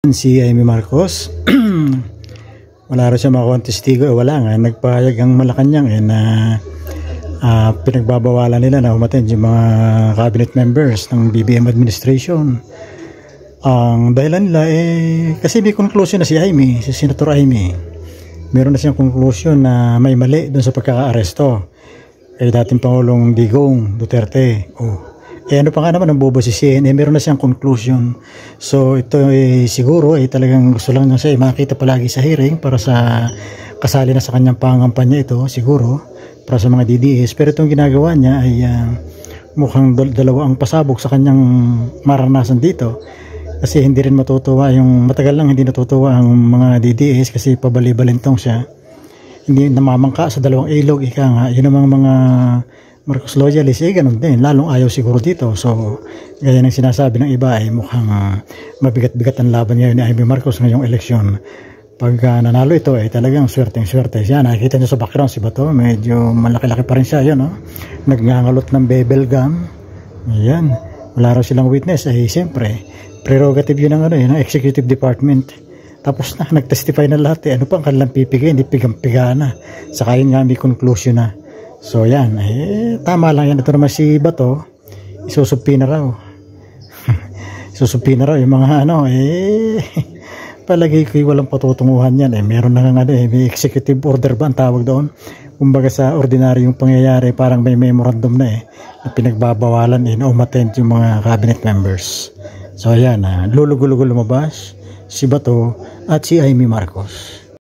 Si Amy Marcos wala rin siya makuha testigo, wala nga, nagpahayag ang Malacanang na pinagbabawalan nila na umattend yung mga cabinet members ng BBM administration. Ang dahilan nila kasi may conclusion na si Senator Amy, meron na siyang conclusion na may mali dun sa pagkaka-aresto kay dating Pangulong Digong Duterte. Ano pa nga naman ang bobo si CN, meron na siyang conclusion. So ito siguro talagang gusto lang niya siya makita palagi sa hearing para sa kasali na sa kanyang pangampanya ito siguro para sa mga DDS. Pero itong ginagawa niya ay mukhang dalawa ang pasabog sa kanyang maranasan dito. Kasi hindi rin matutuwa matagal lang hindi natutuwa ang mga DDS kasi pabali-balintong siya. Hindi namamangka sa dalawang ilog, ika nga, yun namang mga Marcos loyalist, ganun din, lalong ayaw siguro dito. So, gaya ng sinasabi ng iba mukhang mabigat-bigat ang laban ngayon ni Amy Marcos ngayong eleksyon. Pag nanalo ito talagang swerte siya. Nakikita niyo sa background si Bato, medyo malaki-laki pa rin siya, yun, nagngangalot ng bebel gum. Ayan, wala raw silang witness, siyempre, prerogative yun ng executive department. Tapos nag-testify na lahat, ano pa ang kanilang pipigay, hindi pigang-piga na. Saka yun nga may conclusion na. So yan, tama lang yan. Ito naman si Bato, isusumpi na raw. Isusumpi na raw yung mga palagi ko walang patutunguhan yan. Meron na nga may executive order ba ang tawag doon? Kumbaga sa ordinaryong pangyayari, parang may memorandum na pinagbabawalan na umattend yung mga cabinet members. So yan, lulugo-lugo lumabas si Bato at si Amy Marcos.